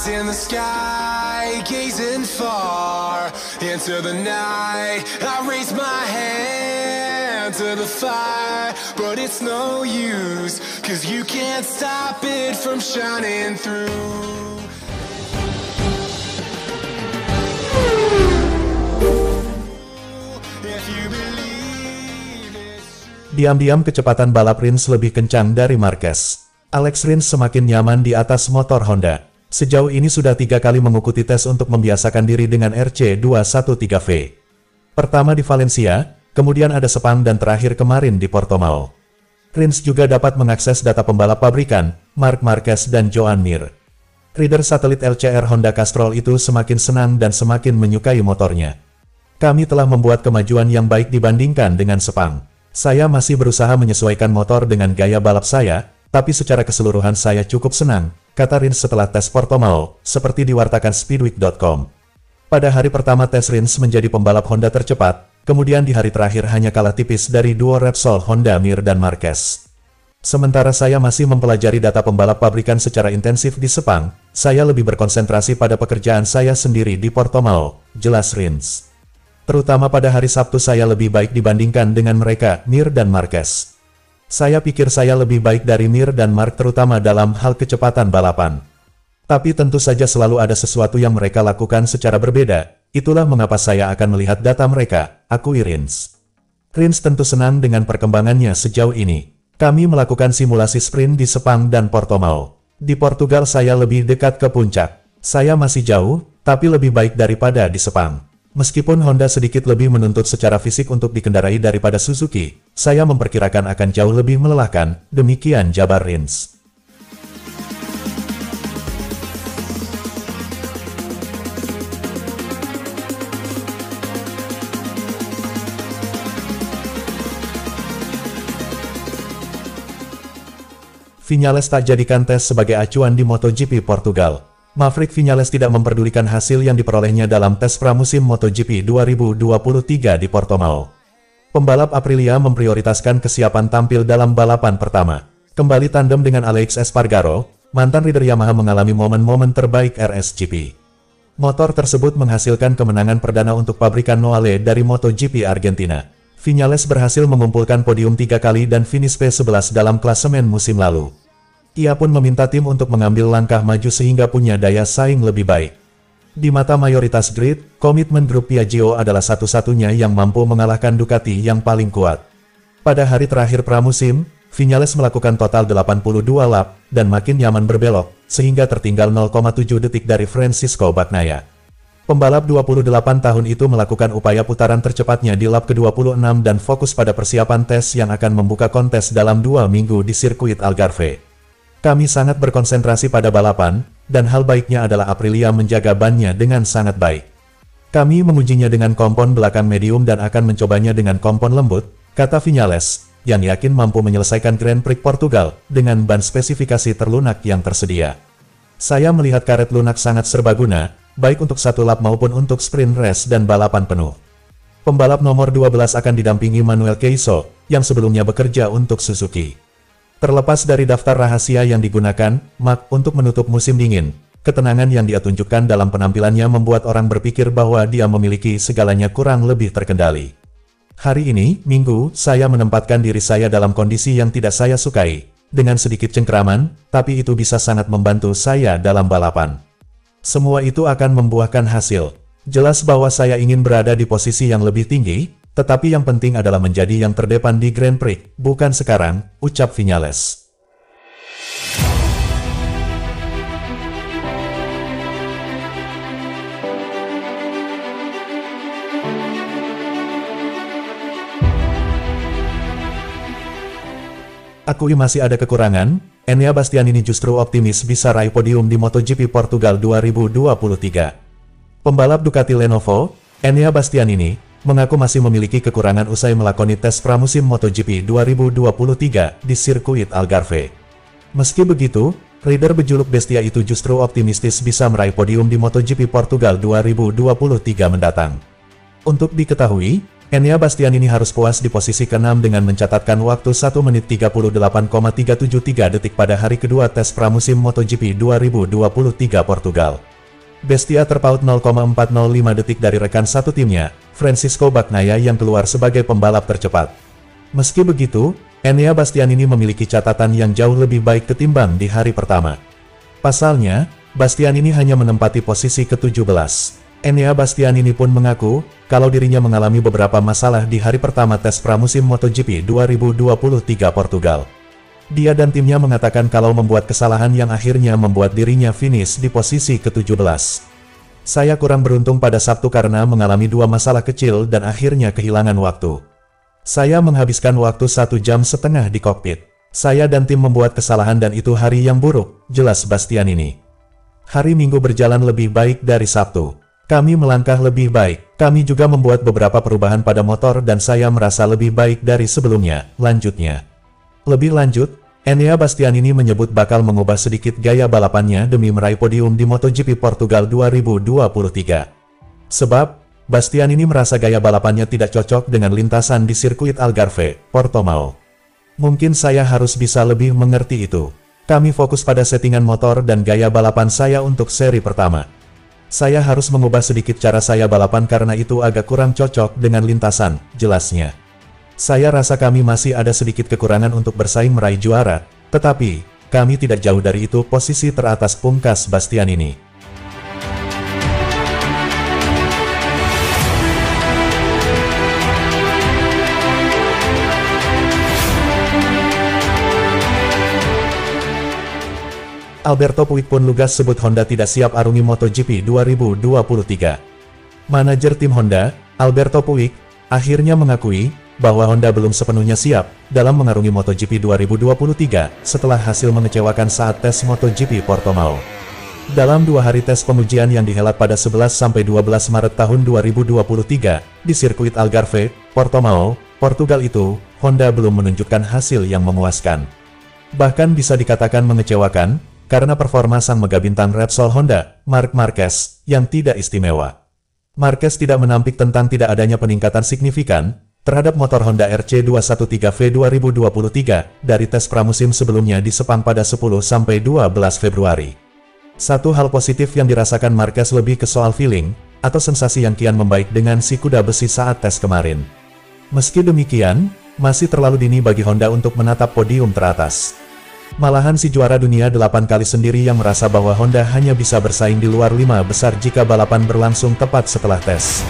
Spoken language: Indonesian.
eyes in the sky, gazing far into the night. I raise my hand to the fire, but it's no use, 'cause you can't stop it from shining through. Diam-diam kecepatan balap Rins lebih kencang dari Marquez. Alex Rins semakin nyaman di atas motor Honda. Sejauh ini sudah 3 kali mengikuti tes untuk membiasakan diri dengan RC213V. Pertama di Valencia, kemudian ada Sepang dan terakhir kemarin di Portimao. Rins juga dapat mengakses data pembalap pabrikan, Marc Marquez dan Joan Mir. Rider satelit LCR Honda Castrol itu semakin senang dan semakin menyukai motornya. Kami telah membuat kemajuan yang baik dibandingkan dengan Sepang. Saya masih berusaha menyesuaikan motor dengan gaya balap saya, tapi secara keseluruhan saya cukup senang, kata Rins setelah tes Portimao, seperti diwartakan Speedweek.com. Pada hari pertama tes Rins menjadi pembalap Honda tercepat, kemudian di hari terakhir hanya kalah tipis dari duo Repsol Honda Mir dan Marquez. Sementara saya masih mempelajari data pembalap pabrikan secara intensif di Sepang, saya lebih berkonsentrasi pada pekerjaan saya sendiri di Portimao, jelas Rins. Terutama pada hari Sabtu saya lebih baik dibandingkan dengan mereka, Mir dan Marquez. Saya pikir saya lebih baik dari Mir dan Marc terutama dalam hal kecepatan balapan. Tapi tentu saja selalu ada sesuatu yang mereka lakukan secara berbeda, itulah mengapa saya akan melihat data mereka, akui Rins. Rins tentu senang dengan perkembangannya sejauh ini. Kami melakukan simulasi sprint di Sepang dan Portimao. Di Portugal saya lebih dekat ke puncak. Saya masih jauh, tapi lebih baik daripada di Sepang. Meskipun Honda sedikit lebih menuntut secara fisik untuk dikendarai daripada Suzuki, saya memperkirakan akan jauh lebih melelahkan, demikian jabar Rins. Viñales tak jadikan tes sebagai acuan di MotoGP Portugal. Maverick Viñales tidak memperdulikan hasil yang diperolehnya dalam tes pramusim MotoGP 2023 di Portimao. Pembalap Aprilia memprioritaskan kesiapan tampil dalam balapan pertama. Kembali tandem dengan Alex Espargaro, mantan rider Yamaha mengalami momen-momen terbaik RSGP. Motor tersebut menghasilkan kemenangan perdana untuk pabrikan Noale dari MotoGP Argentina. Viñales berhasil mengumpulkan podium 3 kali dan finish P11 dalam klasemen musim lalu. Ia pun meminta tim untuk mengambil langkah maju sehingga punya daya saing lebih baik. Di mata mayoritas grid, komitmen grup Piaggio adalah satu-satunya yang mampu mengalahkan Ducati yang paling kuat. Pada hari terakhir pramusim, Viñales melakukan total 82 lap, dan makin nyaman berbelok, sehingga tertinggal 0,7 detik dari Francisco Bagnaia. Pembalap 28 tahun itu melakukan upaya putaran tercepatnya di lap ke-26 dan fokus pada persiapan tes yang akan membuka kontes dalam 2 minggu di sirkuit Algarve. Kami sangat berkonsentrasi pada balapan, dan hal baiknya adalah Aprilia menjaga bannya dengan sangat baik. Kami mengujinya dengan kompon belakang medium dan akan mencobanya dengan kompon lembut, kata Viñales, yang yakin mampu menyelesaikan Grand Prix Portugal dengan ban spesifikasi terlunak yang tersedia. Saya melihat karet lunak sangat serbaguna, baik untuk satu lap maupun untuk sprint race dan balapan penuh. Pembalap nomor 12 akan didampingi Manuel Keiso, yang sebelumnya bekerja untuk Suzuki. Terlepas dari daftar rahasia yang digunakan, Marc, untuk menutup musim dingin, ketenangan yang dia tunjukkan dalam penampilannya membuat orang berpikir bahwa dia memiliki segalanya kurang lebih terkendali. Hari ini, Minggu, saya menempatkan diri saya dalam kondisi yang tidak saya sukai, dengan sedikit cengkraman, tapi itu bisa sangat membantu saya dalam balapan. Semua itu akan membuahkan hasil. Jelas bahwa saya ingin berada di posisi yang lebih tinggi, tetapi yang penting adalah menjadi yang terdepan di Grand Prix, bukan sekarang, ucap Viñales. Akui masih ada kekurangan, Enea Bastianini justru optimis bisa raih podium di MotoGP Portugal 2023. Pembalap Ducati Lenovo, Enea Bastianini, mengaku masih memiliki kekurangan usai melakoni tes pramusim MotoGP 2023 di sirkuit Algarve. Meski begitu, rider berjuluk Bestia itu justru optimistis bisa meraih podium di MotoGP Portugal 2023 mendatang. Untuk diketahui, Enea Bastianini harus puas di posisi ke-6 dengan mencatatkan waktu 1 menit 38,373 detik pada hari kedua tes pramusim MotoGP 2023 Portugal. Bestia terpaut 0,405 detik dari rekan satu timnya, Francisco Bagnaia yang keluar sebagai pembalap tercepat. Meski begitu, Enea Bastianini memiliki catatan yang jauh lebih baik ketimbang di hari pertama. Pasalnya, Bastianini hanya menempati posisi ke-17. Enea Bastianini pun mengaku, kalau dirinya mengalami beberapa masalah di hari pertama tes pramusim MotoGP 2023 Portugal. Dia dan timnya mengatakan kalau membuat kesalahan yang akhirnya membuat dirinya finish di posisi ke-17. Saya kurang beruntung pada Sabtu karena mengalami 2 masalah kecil dan akhirnya kehilangan waktu. Saya menghabiskan waktu 1,5 jam di kokpit. Saya dan tim membuat kesalahan dan itu hari yang buruk, jelas Bastianini. Hari Minggu berjalan lebih baik dari Sabtu. Kami melangkah lebih baik, kami juga membuat beberapa perubahan pada motor dan saya merasa lebih baik dari sebelumnya, lanjutnya. Lebih lanjut, Enea Bastianini menyebut bakal mengubah sedikit gaya balapannya demi meraih podium di MotoGP Portugal 2023. Sebab, Bastianini merasa gaya balapannya tidak cocok dengan lintasan di sirkuit Algarve, Portimao. Mungkin saya harus bisa lebih mengerti itu. Kami fokus pada settingan motor dan gaya balapan saya untuk seri pertama. Saya harus mengubah sedikit cara saya balapan karena itu agak kurang cocok dengan lintasan, jelasnya. Saya rasa kami masih ada sedikit kekurangan untuk bersaing meraih juara, tetapi, kami tidak jauh dari itu posisi teratas, pungkas Bastianini. Alberto Puig pun lugas sebut Honda tidak siap arungi MotoGP 2023. Manajer tim Honda, Alberto Puig, akhirnya mengakui bahwa Honda belum sepenuhnya siap dalam mengarungi MotoGP 2023 setelah hasil mengecewakan saat tes MotoGP Portimao. Dalam 2 hari tes pengujian yang dihelat pada 11-12 Maret tahun 2023 di sirkuit Algarve, Portimao, Portugal itu, Honda belum menunjukkan hasil yang memuaskan. Bahkan bisa dikatakan mengecewakan, karena performa sang mega bintang Repsol Honda, Marc Marquez, yang tidak istimewa. Marquez tidak menampik tentang tidak adanya peningkatan signifikan terhadap motor Honda RC213V 2023 dari tes pramusim sebelumnya di Sepang pada 10-12 Februari. Satu hal positif yang dirasakan Marquez lebih ke soal feeling, atau sensasi yang kian membaik dengan si kuda besi saat tes kemarin. Meski demikian, masih terlalu dini bagi Honda untuk menatap podium teratas. Malahan si juara dunia 8 kali sendiri yang merasa bahwa Honda hanya bisa bersaing di luar 5 besar jika balapan berlangsung tepat setelah tes.